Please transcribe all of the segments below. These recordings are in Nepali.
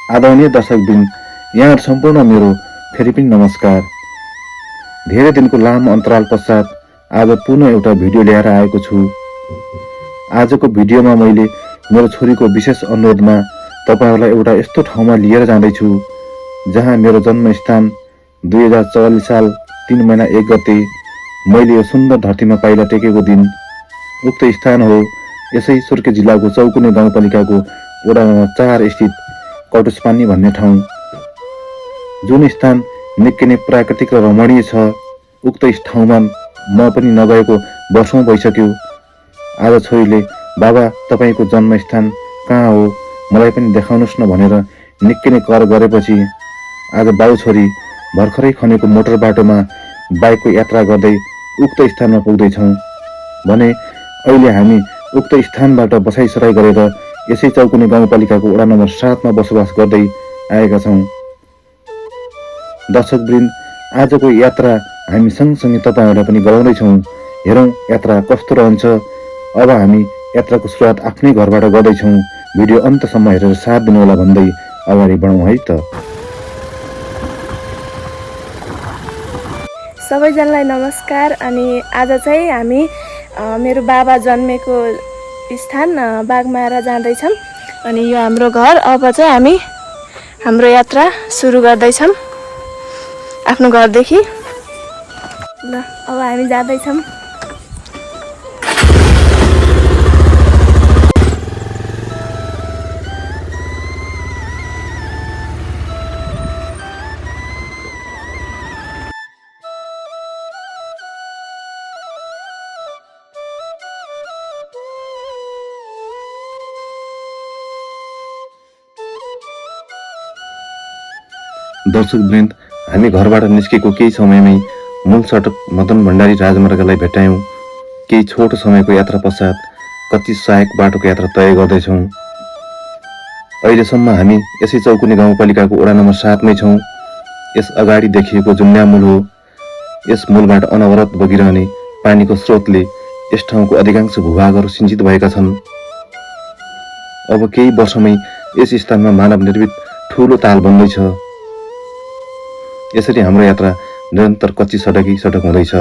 आदरणीय दर्शकवृन्द, यहाँहरू सम्पूर्ण मेरो फेरि पनि नमस्कार। धेरै दिनको लामो अन्तराल पश्चात आज पुनः एउटा भिडियो लिएर आएको छु। आजको भिडियोमा मैले मेरो छोरीको विशेष अनुरोधमा तपाईहरूलाई एउटा यस्तो ठाउँमा लिएर जाँदैछु जहाँ मेरो जन्मस्थान 2044 साल 3 महिना 1 गते मैले यो सुन्दर धरतीमा पाइला टेकेको दिन। उक्त स्थान हो यसै सुर्खेत जिल्लाको चौकुने गाउँपालिकाको वडा नम्बर 4 स्थित कटुसपानी भन्ने ठाउँ, जुन स्थान निकै नै प्राकृतिक र रमणीय छ। उक्त ठाउँमा म पनि नगएको वर्षौं भइसक्यो। आज छोरीले बाबा तपाईको जन्मस्थान कहाँ हो, मलाई पनि देखाउनुहोस् न भनेर निकै नै कर गरेपछि आज बाउ छोरी भर्खरै खनेको मोटर बाटोमा बाइकको यात्रा गर्दै उक्त स्थानमा पुग्दैछौँ भने अहिले हामी उक्त स्थानबाट बसाइसराई गरेर यसै चौकुने गाउँपालिकाको वडा नम्बर 7 मा बसोबास गर्दै आएका छौँ। दर्शकवृन्द, आजको यात्रा हामी सँगसँगै तपाईहरूलाई पनि गराउँदैछौँ। हेरौँ यात्रा कस्तो रहन्छ। अब हामी यात्राको सुरुवात आफ्नै घरबाट गर्दैछौँ। भिडियो अन्तसम्म हेरेर साथ दिनुहोला भन्दै अगाडि बढौँ है त। सबैजनालाई नमस्कार। अनि आज चाहिँ हामी मेरो बाबा जन्मेको स्थान बाघमारा जाँदैछौँ। अनि यो हाम्रो घर। अब चाहिँ हामी हाम्रो यात्रा सुरु गर्दैछौँ आफ्नो घरदेखि। ल अब हामी जाँदैछौँ। दर्शकवृन्द, हामी घरबाट निस्केको केही समयमै मूल सडक मदन भण्डारी राजमार्गलाई भेट्यौँ। केही छोटो समयको यात्रा पश्चात कति सहायक बाटोको यात्रा तय गर्दैछौँ। अहिलेसम्म हामी यसै चौकुने गाउँपालिकाको वडा नम्बर 7 मै छौँ। यस अगाडि देखिएको जुम्ल्या मूल हो। यस मूलबाट अनवरत बगिरहने पानीको स्रोतले यस ठाउँको अधिकांश भूभागहरू सिंचित भएका छन्। अब केही वर्षमै यस स्थानमा मानव निर्मित ठूलो ताल बन्दैछ। यसरी हाम्रो यात्रा निरन्तर कच्ची सडक हुँदैछ।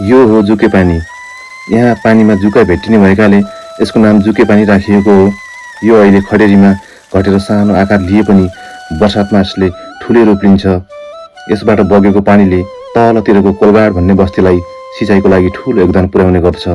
यो हो जुके पानी। यहाँ पानीमा जुका भेटिने भएकाले यसको नाम जुके पानी राखिएको हो। यो अहिले खडेरीमा घटेर सानो आकार लिए पनि बर्सातमा यसले ठुलै रूप लिन्छ। यसबाट बगेको पानीले तलतिरको कोलगाड भन्ने बस्तीलाई सिँचाइको लागि ठुलो योगदान पुर्याउने गर्छ।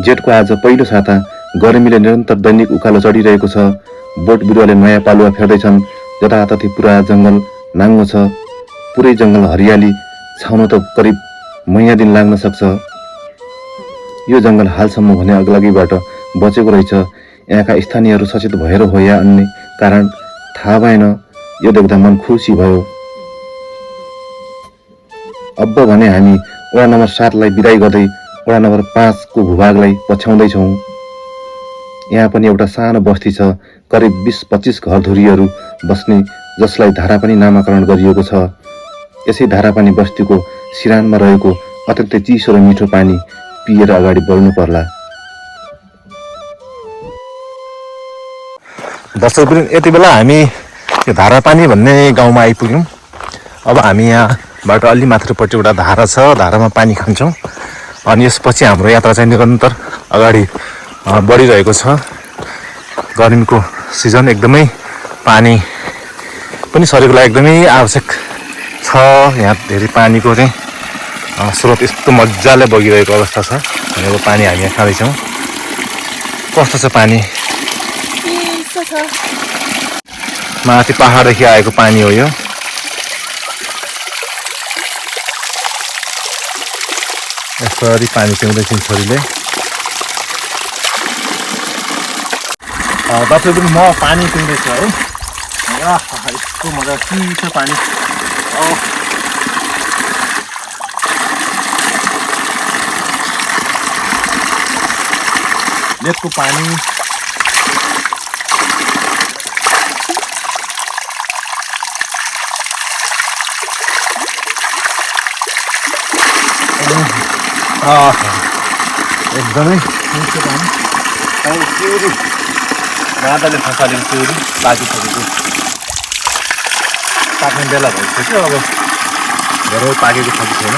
जेठको आज पहिलो साता गर्मीले निरन्तर दैनिक उकालो चढिरहेको छ। बोट बिरुवाले नयाँ पालुवा फेर्दैछन्। जताततै पुरा जङ्गल नाङ्गो छ। पुरै जङ्गल हरियाली छाउन त करिब महिना दिन लाग्न सक्छ। यो जङ्गल हालसम्म भने अग्लागीबाट बचेको रहेछ। यहाँका स्थानीयहरू सचेत भएर हो या अन्य कारण थाहा भएन, यो देख्दा मन खुसी भयो। अब भने हामी वडा नम्बर 7 लाई बिदाई गर्दै वडा नम्बर 5 को भूभागलाई पछ्याउँदैछौँ। यहाँ पनि एउटा सानो बस्ती छ। करिब 20-25 घरधुरीहरू बस्ने, जसलाई धारापानी नामाकरण गरिएको छ। यसै धारापानी बस्तीको सिरानमा रहेको अत्यन्तै चिसो र मिठो पानी पिएर अगाडि बढ्नु पर्ला। दर्शकवृन्द, यति बेला हामी यो धारापानी भन्ने गाउँमा आइपुग्यौँ। अब हामी यहाँबाट अलि माथिल्लोपट्टि एउटा धारा छ, धारामा पानी खान्छौँ। अनि यसपछि हाम्रो यात्रा चाहिँ निरन्तर अगाडि बढिरहेको छ। गर्मीको सिजन एकदमै पानी पनि शरीरको लागि एकदमै आवश्यक छ। यहाँ धेरै पानीको चाहिँ स्रोत यस्तो मजाले बगिरहेको अवस्था छ। भनेको पानी हामी यहाँ खाँदैछौँ। कस्तो छ पानी? माथि पहाडदेखि आएको पानी हो यो। यसरी पानी पिउँदैछन् छोरीले। दसैँ पनि म पानी पिउँदैछु है। यस्तो मजा चिसो पानी। लेकको पानी एकदमै चिसो पानी। चिउरी माटाले खसालेको चिउरी पाकिसकेको पाक्ने बेला भइसक्यो। अब धेरै पाकेको छ कि छैन।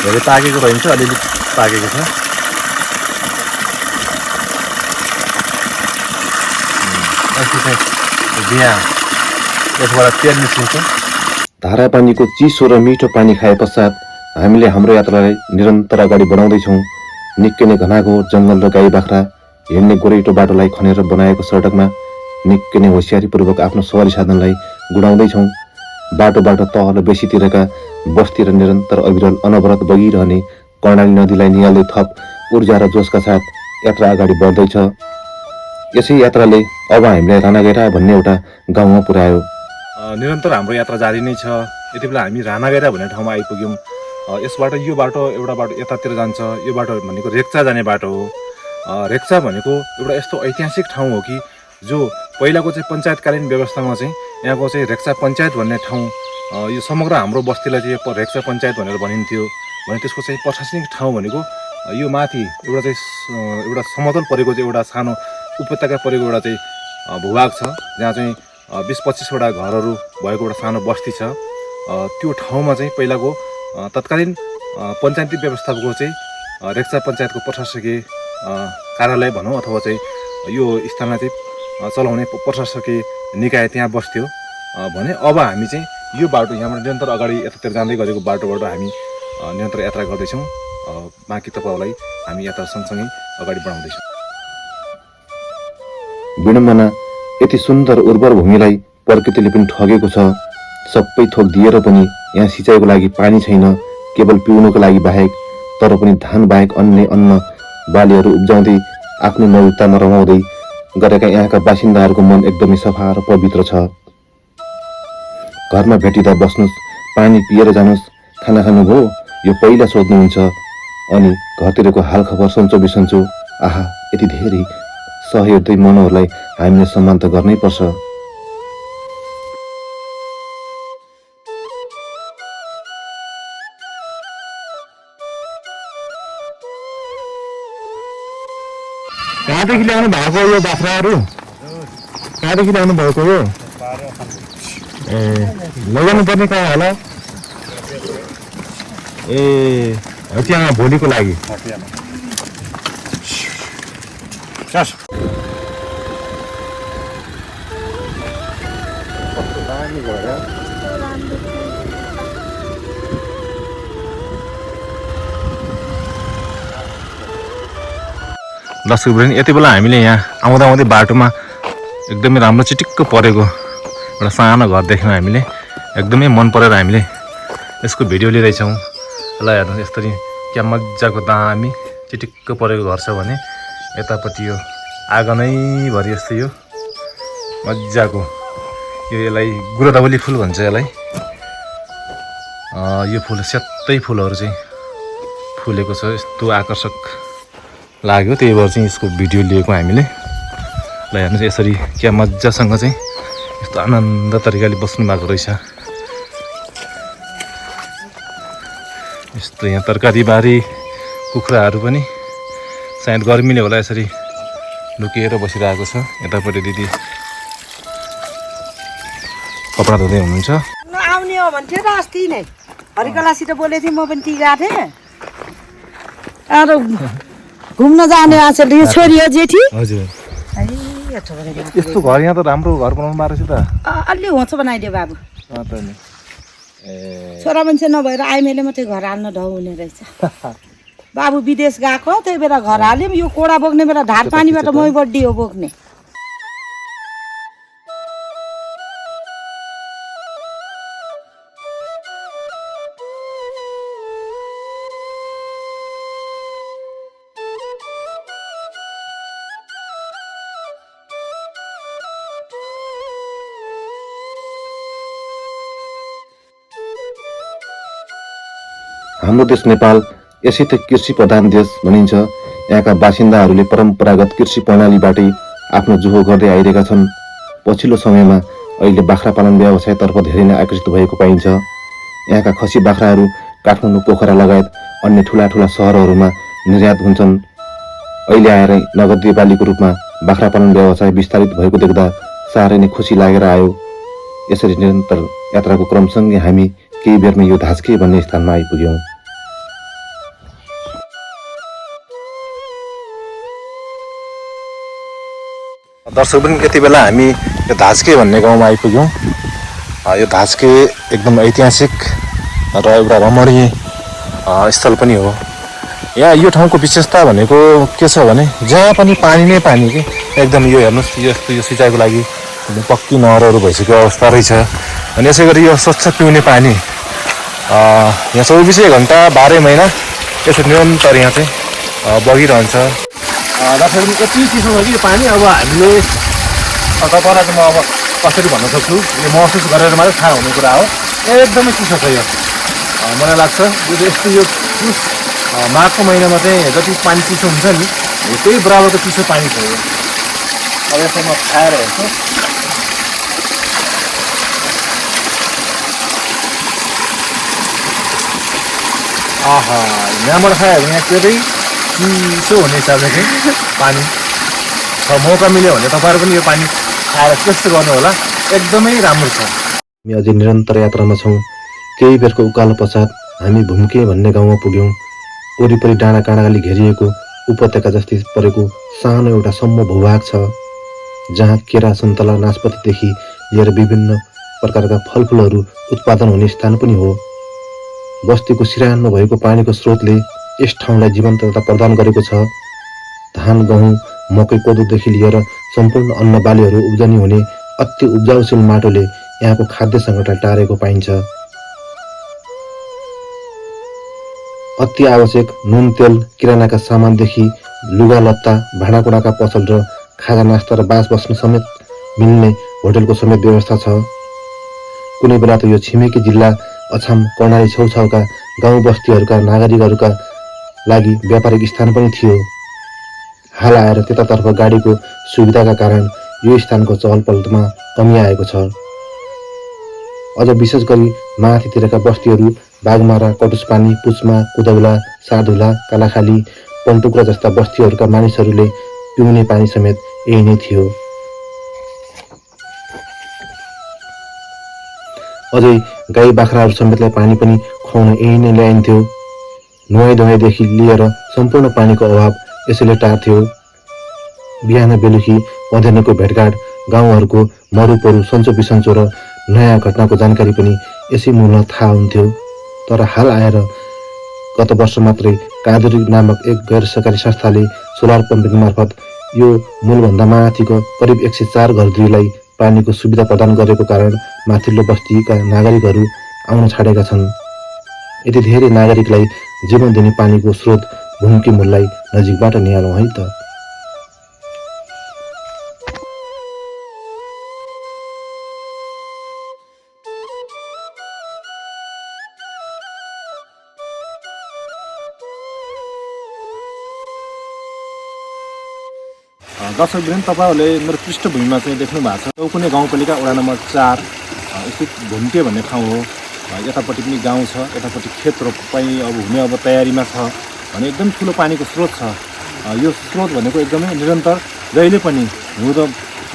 धेरै पाकेको रहन्छ, अलिअलि पाकेको छ। बिहा यसबाट तेल निस्किन्छ। धारा पानीको चिसो र मिठो पानी खाए पश्चात हामीले हाम्रो यात्रालाई निरन्तर अगाडि बढाउँदैछौँ। निकै नै घनाघोर जङ्गल र गाई बाख्रा हिँड्ने गोरेटो बाटोलाई खनेर बनाएको सडकमा निकै नै होसियारीपूर्वक आफ्नो सवारी साधनलाई गुडाउँदैछौँ। बाटो तल बेसीतिरका बस्ती र निरन्तर अविरल अनवरत बगिरहने कर्णाली नदीलाई निहाल्दै थप ऊर्जा र जोसका साथ यात्रा अगाडि बढ्दैछ। यसै यात्राले अब हामीलाई रानागैरा भन्ने एउटा गाउँमा पुर्यायो। निरन्तर हाम्रो यात्रा जारी नै छ। यति बेला हामी रानागैरा भन्ने ठाउँमा आइपुग्यौँ। यसबाट यो बाटो एउटा बाटो यतातिर जान्छ। यो बाटो भनेको रेक्चा जाने बाटो हो। रेक्चा भनेको एउटा यस्तो ऐतिहासिक ठाउँ हो कि जो पहिलाको चाहिँ पञ्चायतकालीन व्यवस्थामा चाहिँ यहाँको चाहिँ रेक्चा पञ्चायत भन्ने ठाउँ, यो समग्र हाम्रो बस्तीलाई चाहिँ रेक्चा पञ्चायत भनेर भनिन्थ्यो। भने त्यसको चाहिँ प्रशासनिक ठाउँ भनेको यो माथि एउटा समतल परेको चाहिँ एउटा सानो उपत्यका परेको एउटा चाहिँ भूभाग छ, जहाँ चाहिँ 20-25 वटा घरहरू भएको एउटा सानो बस्ती छ। त्यो ठाउँमा चाहिँ पहिलाको तत्कालीन पञ्चायती व्यवस्थापकको चाहिँ रेक्चा पञ्चायतको प्रशासकीय कार्यालय भनौँ अथवा चाहिँ यो स्थानमा चाहिँ चलाउने प्रशासकीय निकाय त्यहाँ बस्थ्यो भने अब हामी चाहिँ यो बाटो यहाँबाट निरन्तर अगाडि यतातिर जाँदै गरेको बाटोबाट हामी निरन्तर यात्रा गर्दैछौँ। बाँकी तपाईँहरूलाई हामी यात्रा सँगसँगै अगाडि बढाउँदैछौँ। विडम्बना, यति सुन्दर उर्वर भूमिलाई प्रकृतिले पनि ठगेको छ। सबै थोक दिएर पनि यहाँ सिँचाइको लागि पानी छैन, केवल पिउनुको लागि बाहेक। तर पनि धान बाहेक अन्य अन्न बालीहरू उब्जाउँदै आफ्नो नवीनतामा रमाउँदै गरेका यहाँका बासिन्दाहरूको मन एकदमै सफा र पवित्र छ। घरमा भेटिँदा बस्नुहोस्, पानी पिएर जानुहोस्, खाना खानुभयो यो पहिला सोध्नुहुन्छ। अनि घरतिरको हालखबर सन्चो बिसन्चो। आहा, यति धेरै सहृदय मनहरूलाई हामीले सम्मान त गर्नै पर्छ। कहाँदेखि ल्याउनु भएको यो बाख्राहरू? कहाँदेखि ल्याउनु भएको यो? ए, लगाउनु पर्ने कहाँ होला? ए, त्यहाँ भोलिको लागि। दर्शक वृन्द, यति बेला हामीले यहाँ आउँदा बाटोमा एकदमै राम्रो चिटिक्क परेको एउटा सानो घर देख्यौँ हामीले। एकदमै मन परेर हामीले यसको भिडियो लिँदैछौँ। ल हेर्नुहोस्, यसरी क्या मजाको दामी चिटिक्क परेको घर छ भने यतापट्टि यो आँगनैभरि यस्तो यो मजाको यसलाई गुरदावली फुल भन्छ यसलाई। यो फुल सेतै फुलहरू चाहिँ फुलेको छ, यस्तो आकर्षक लाग्यो। त्यही भएर चाहिँ यसको भिडियो लिएको हामीले। ल हेर्नुहोस्, यसरी क्या मजासँग चाहिँ यस्तो आनन्द तरिकाले बस्नु भएको रहेछ। यस्तो यहाँ तरकारीबारी कुखुराहरू पनि सायद गर्मीले होला यसरी लुकिएर बसिरहेको छ। यतापट्टि दिदी कपडा धुँदै हुनुहुन्छ। आउने हो भन्थ्यो त अस्ति नै हरिकलासित बोलेको थिएँ, म पनि टी गएको थिएँ। अरू घुम्न जाने आछे यो छोरी हो जेठी हजुर है यत्रो गरेर यस्तो घर यहाँ त राम्रो घर बनाउनु पारेछ त अलि होचो बनाइदियो बाबु त नि ए छोरा मान्छे नभएर आइमेले मात्रै घर हाल्न ढौ हुने रहेछ बाबु विदेश गएको त्यही बेला घर हाल्यौँ यो कोडा बोक्ने बेला ढाड पानीबाट मै बड्डी हो बोक्ने हाम्रो देश नेपाल यसै त कृषि प्रधान देश भनिन्छ। यहाँका बासिन्दाहरूले परम्परागत कृषि प्रणालीबाटै आफ्नो जोहो गर्दै आइरहेका छन्। पछिल्लो समयमा अहिले बाख्रा पालन व्यवसायतर्फ धेरै नै आकर्षित भएको पाइन्छ। यहाँका खसी बाख्राहरू काठमाडौँ पोखरा लगायत अन्य ठुला ठुला सहरहरूमा निर्यात हुन्छन्। अहिले आएर नगदे बालीको रूपमा बाख्रा पालन व्यवसाय विस्तारित भएको देख्दा साह्रै नै खुसी लागेर आयो। यसरी निरन्तर यात्राको क्रमसँगै हामी केही बेरमा यो धास्के भन्ने स्थानमा आइपुग्यौँ। दर्शक पनि यति बेला हामी यो धास्के भन्ने गाउँमा आइपुग्यौँ। यो धास्के एकदम ऐतिहासिक र एउटा रमणीय स्थल पनि हो। यहाँ यो ठाउँको विशेषता भनेको के छ भने जहाँ पनि पानी नै पानी कि एकदम यो हेर्नुहोस् यस्तो यो सिँचाइको लागि पक्की नहरहरू भइसकेको अवस्था रहेछ। अनि यसै गरी यो स्वच्छ पिउने पानी यहाँ 24 घन्टा 12 महिना यसो निरन्तर यहाँ चाहिँ बगिरहन्छ। दर्शक यति चिसो छ कि यो पानी अब हामीले तपाईँलाई चाहिँ म अब कसरी भन्न सक्छु यो महसुस गरेर मात्रै थाहा हुने कुरा हो। एकदमै चिसो छ यो मलाई लाग्छ यो यस्तो यो माघको महिनामा चाहिँ जति पानी चिसो हुन्छ नि त्यही बराबरको चिसो पानी छ यो। अब यसलाई म खाएर हेर्छु। आहा यहाँबाट खायो भने यहाँ धेरै चिसो हुने हिसाबले चाहिँ पानी छ। मौका मिल्यो भने तपाईँहरू पनि यो पानी खाएर टेस्ट गर्नु होला, एकदमै राम्रो छ। हामी अझै निरन्तर यात्रामा छौँ। केही बेरको उकालो पश्चात हामी भुम्के भन्ने गाउँमा पुग्यौँ। वरिपरि डाँडा काँडाले घेरिएको उपत्यका जस्तै परेको सानो एउटा सम्म भूभाग छ, जहाँ केरा सुन्तला नासपतिदेखि लिएर विभिन्न प्रकारका फलफुलहरू उत्पादन हुने स्थान पनि हो। बस्तीको सिरानमा भएको पानीको स्रोतले यस ठाउँलाई जीवन्तता प्रदान गरेको छ। धान गहुँ मकै कोदोदेखि लिएर सम्पूर्ण अन्न बालीहरू उब्जनी हुने अति उब्जाउशील माटोले यहाँको खाद्य सङ्कटलाई टारेको पाइन्छ। अति आवश्यक नुन तेल किरानाका सामानदेखि लुगा लत्ता भाँडाकुँडाका पसल र खाजा नास्ता र बास बस्न समेत मिल्ने होटलको समेत व्यवस्था छ। कुनै बेला त यो छिमेकी जिल्ला अछाम कर्णाली छेउछाउका गाउँ बस्तीहरूका नागरिकहरूका लागि व्यापारिक स्थान पनि थियो। हाल आएर त्यतातर्फ गाडीको सुविधाका कारण यो स्थानको चहलपहलमा कमी आएको छ। अझ विशेष गरी माथितिरका बस्तीहरू बागमारा कटुसपानी पुचमा कुदौला साधुला कालाखाली पन्टुक्रा जस्ता बस्तीहरूका मानिसहरूले पिउने पानी समेत यही नै थियो। अझै गाई बाख्राहरू समेतलाई पानी पनि खुवाउन यही नै ल्याइन्थ्यो। नुहाइ धुवाइदेखि लिएर सम्पूर्ण पानीको अभाव यसैले टार्थ्यो। बिहान बेलुकी पँधेर्नेको भेटघाट गाउँहरूको मरुपरु सन्चो बिसन्चो र नयाँ घटनाको जानकारी पनि यसै मूलमा थाहा हुन्थ्यो। तर हाल आएर गत वर्ष मात्रै कादुरी नामक एक गैर सरकारी संस्थाले सोलर पम्पिङ मार्फत यो मूलभन्दा माथिको करिब 104 घरधुरीलाई पानीको सुविधा प्रदान गरेको कारण माथिल्लो बस्तीका नागरिकहरू आउन छाडेका छन्। यति धेरै नागरिकलाई जीवन दिने पानीको स्रोत भूमकी मूललाई नजिकबाट निहालौँ है त। दर्शकवृन्द तपाईँहरूले मेरो पृष्ठभूमिमा चाहिँ देख्नु भएको छ चौकुने गाउँपालिका वडा नम्बर 4 स्थित भुम्के भन्ने ठाउँ हो। यतापट्टि पनि गाउँ छ, यतापट्टि खेत रोपाइ अब हुने अब तयारीमा छ भने एकदम ठुलो पानीको स्रोत छ। यो स्रोत भनेको एकदमै निरन्तर जहिले पनि हिउँदो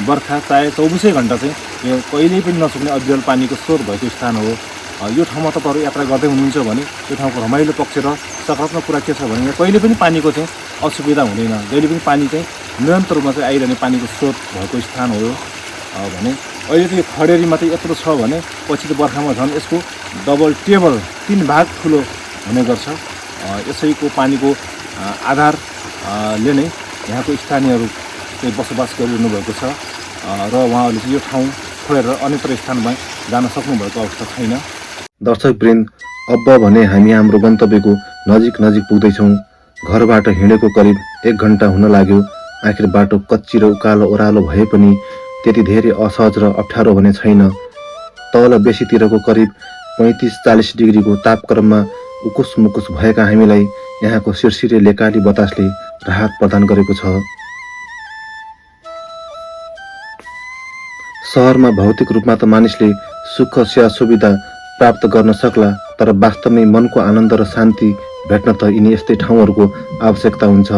बर्खा चाहे 24 घन्टा चाहिँ यो कहिल्यै पनि नसुक्ने अविरल पानीको स्रोत भएको स्थान हो। यो ठाउँमा तपाईँहरू यात्रा गर्दै हुनुहुन्छ भने यो ठाउँको रमाइलो पक्ष र सकारात्मक कुरा के छ भने यहाँ कहिले पनि पानीको चाहिँ असुविधा हुँदैन। जहिले पनि पानी चाहिँ निरन्तर रूपमा चाहिँ आइरहने पानीको स्रोत भएको स्थान हो भने अहिले चाहिँ यो खडेरीमा चाहिँ यत्रो छ भने पछिल्लो बर्खामा झन् यसको डबल टेबल 3 भाग ठुलो हुने गर्छ। यसैको पानीको आधारले नै यहाँको स्थानीयहरू चाहिँ बसोबास गरिरहनु भएको छ र उहाँहरूले चाहिँ यो ठाउँ छोडेर अन्यत्र स्थानमा जान सक्नुभएको अवस्था छैन। दर्शकवृन्द, अब भने हामी हाम्रो गन्तव्यको नजिक पुग्दैछौँ। घरबाट हिँडेको करिब 1 घन्टा हुन लाग्यो। आखिर बाटो कच्ची र उकालो ओह्रालो भए पनि त्यति धेरै असहज र अप्ठ्यारो भने छैन। तल बेसीतिरको करिब 35-40 डिग्रीको तापक्रममा उकुस मुकुस भएका हामीलाई यहाँको सिरसिरे लेकाली बतासले राहत प्रदान गरेको छ। सहरमा भौतिक रूपमा त मानिसले सुख सेवा सुविधा प्राप्त गर्न सक्ला, तर वास्तवमै मनको आनन्द र शान्ति भेट्न त यिनी यस्तै ठाउँहरूको आवश्यकता हुन्छ।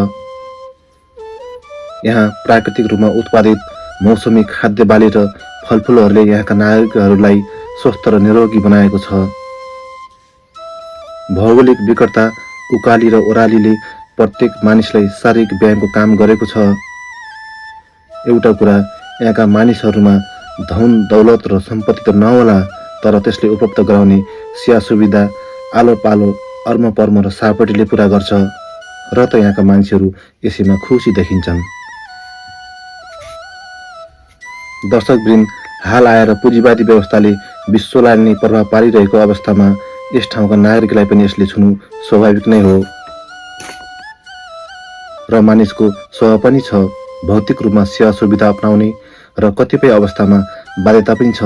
यहाँ प्राकृतिक रूपमा उत्पादित मौसमी खाद्य बाली र फलफुलहरूले यहाँका नागरिकहरूलाई स्वस्थ र निरोगी बनाएको छ। भौगोलिक विकटता उकाली र ओह्रालीले प्रत्येक मानिसलाई शारीरिक व्यायामको काम गरेको छ। एउटा कुरा, यहाँका मानिसहरूमा धन दौलत र सम्पत्ति त नहोला, तर त्यसले उपलब्ध गराउने सेवा सुविधा आलो पालो अर्म पर्म र सापटीले पुरा गर्छ र त यहाँका मान्छेहरू यसैमा खुसी देखिन्छन्। दर्शकवृन्द, हाल आएर पुँजीवादी व्यवस्थाले विश्वलाई नै प्रभाव पारिरहेको अवस्थामा यस ठाउँका नागरिकलाई पनि यसले छुनु स्वाभाविक नै हो र मानिसको स्वभाव पनि छ भौतिक रूपमा सेवा सुविधा अपनाउने र कतिपय अवस्थामा बाध्यता पनि छ।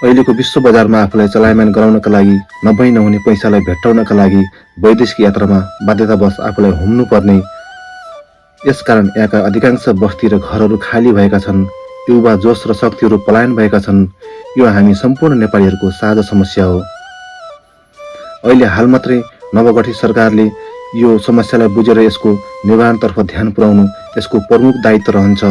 अहिलेको विश्व बजारमा आफूलाई चलायमान गराउनका लागि नभई नहुने पैसालाई भेट्टाउनका लागि वैदेशिक यात्रामा बाध्यतावश आफूलाई हुम्नु पर्ने। यसकारण यहाँका अधिकांश बस्ती र घरहरू खाली भएका छन्। युवा जोश र शक्तिहरू पलायन भएका छन्। यो हामी सम्पूर्ण नेपालीहरूको साझा समस्या हो। अहिले हाल मात्रै नवगठित सरकारले यो समस्यालाई बुझेर यसको निवारणतर्फ ध्यान पुर्याउनु यसको प्रमुख दायित्व रहन्छ।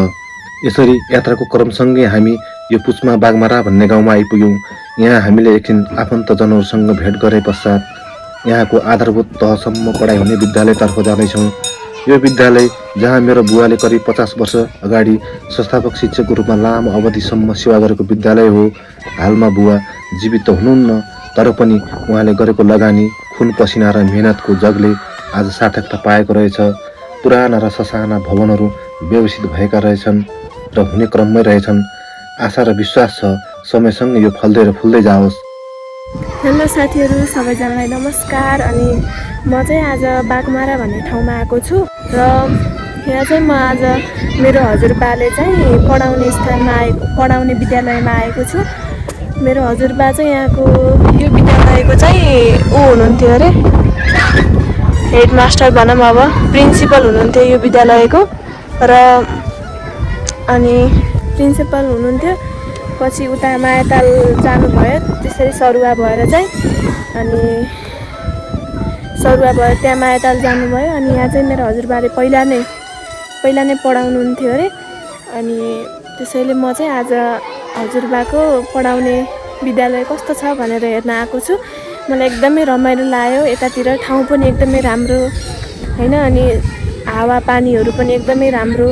यसरी यात्राको क्रमसँगै हामी यो पुचमा बागमारा भन्ने गाउँमा आइपुग्यौँ। यहाँ हामीले एकछिन आफन्तजनहरूसँग भेट गरे पश्चात यहाँको आधारभूत तहसम्म पढाइ हुने विद्यालयतर्फ जाँदैछौँ। यो विद्यालय जहाँ मेरो बुवाले करिब 50 वर्ष अगाडि संस्थापक शिक्षकको रूपमा लामो अवधिसम्म सेवा गरेको विद्यालय हो। हालमा बुवा जीवित हुनुहुन्न, तर पनि उहाँले गरेको लगानी, खुन पसिना र मेहनतको जगले आज सार्थकता पाएको रहेछ। पुराना र ससाना भवनहरू व्यवस्थित भएका रहेछन् र हुने क्रममै रहेछन्। आशा र विश्वास छ समयसँग यो फल्दै र फुल्दै जाओस्। हेलो साथीहरू, सबैजनालाई नमस्कार। अनि म चाहिँ आज बागमारा भन्ने ठाउँमा आएको छु र यहाँ चाहिँ म आज मेरो हजुरबाले चाहिँ पढाउने विद्यालयमा आएको छु। मेरो हजुरबा चाहिँ यहाँको यो विद्यालयको चाहिँ हुनुहुन्थ्यो अरे, हेडमास्टर भनौँ, अब प्रिन्सिपल हुनुहुन्थ्यो यो विद्यालयको। र अनि प्रिन्सिपल हुनुहुन्थ्यो, पछि उता मायाताल जानुभयो, त्यसरी सरुवा भएर चाहिँ अनि सरुवा भएर त्यहाँ मायाताल जानुभयो। अनि यहाँ चाहिँ मेरो हजुरबाले पहिला नै पढाउनुहुन्थ्यो अरे। अनि त्यसैले म चाहिँ आज हजुरबाको पढाउने विद्यालय कस्तो छ भनेर हेर्न आएको छु। मलाई एकदमै रमाइलो लाग्यो। यतातिर ठाउँ पनि एकदमै राम्रो होइन, अनि हावापानीहरू पनि एकदमै राम्रो,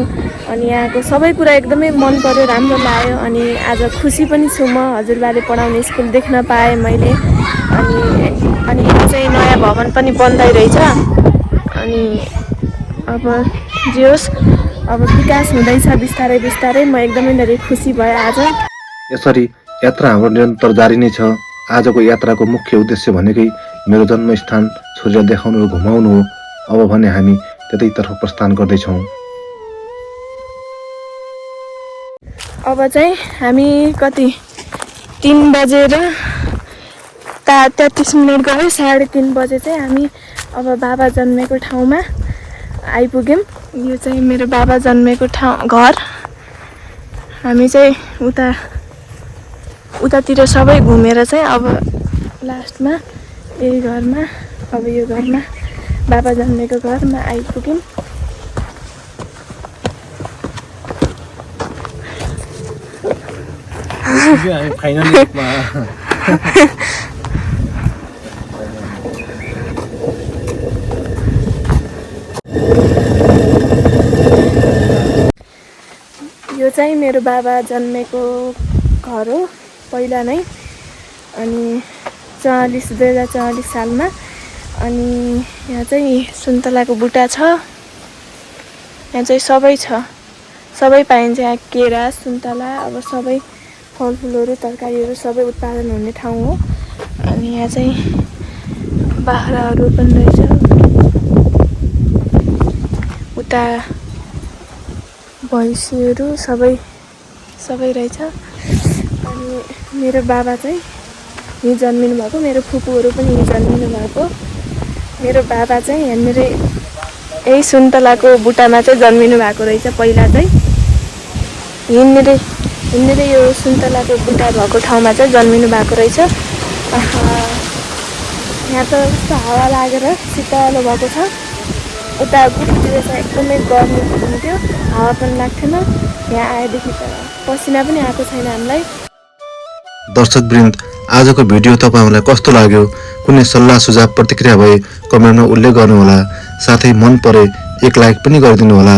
अनि यहाँको सबै कुरा एकदमै मन पर्यो, राम्रो लाग्यो। अनि आज खुसी पनि छु म, हजुरबाले पढाउने स्कुल देख्न पाएँ मैले। अनि यहाँ चाहिँ नयाँ भवन पनि बन्दै रहेछ। अनि अब जे होस्, अब विकास हुँदैछ बिस्तारै बिस्तारै। म एकदमै धेरै खुसी भएँ आज। यसरी यात्रा हाम्रो निरन्तर जारी नै छ। आजको यात्राको मुख्य उद्देश्य भनेकै मेरो जन्मस्थान छोडेर देखाउनु र घुमाउनु हो। अब भने हामी त्यतैतर्फ प्रस्थान गर्दैछौँ। अब चाहिँ हामी कति 3 बजेर 33 मिनट गयो, 3:30 बजे चाहिँ हामी अब बाबा जन्मेको ठाउँमा आइपुग्यौँ। यो चाहिँ मेरो बाबा जन्मेको घर। हामी चाहिँ उतातिर सबै घुमेर चाहिँ अब लास्टमा यही घरमा, अब यो घरमा बाबा जन्मेको घरमा आइपुग्यौँ। यो चाहिँ मेरो बाबा जन्मेको घर हो पहिला नै, अनि 2044 सालमा। अनि यहाँ चाहिँ सुन्तलाको बुट्टा छ, यहाँ चाहिँ सबै छ, सबै पाइन्छ। यहाँ केरा, सुन्तला, अब सबै फलफुलहरू, तरकारीहरू सबै उत्पादन हुने ठाउँ हो। अनि यहाँ चाहिँ बाख्राहरू पनि रहेछ, उता भैँसीहरू सबै रहेछ। अनि मेरो बाबा चाहिँ यहीँ जन्मिनु भएको, मेरो फुपूहरू पनि यहीँ जन्मिनु भएको। मेरो बाबा चाहिँ यहाँनिर यही सुन्तलाको बुट्टामा चाहिँ जन्मिनु भएको रहेछ पहिला चाहिँ। यहाँनिर यो सुन्तलाको बुट्टा भएको ठाउँमा चाहिँ जन्मिनु भएको रहेछ। यहाँ त कस्तो हावा लागेर शीतलो भएको छ। उता गुठीतिर चाहिँ एकदमै गर्मी हुन्थ्यो, हावा पनि लाग्थेन। यहाँ आएदेखि त पसिना पनि आएको छैन हामीलाई। दर्शकवृन्द, आजको भिडियो तपाईहरूलाई कस्तो लाग्यो? कुनै सल्लाह सुझाव प्रतिक्रिया भए कमेन्टमा उल्लेख गर्नुहोला। साथै मन परे एक लाइक पनि गरिदिनु होला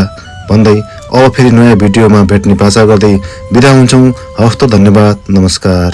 भन्दै अब फेरि नयाँ भिडियोमा भेट्ने बाचा गर्दै बिदा हुन्छौँ। हवस् त, धन्यवाद, नमस्कार।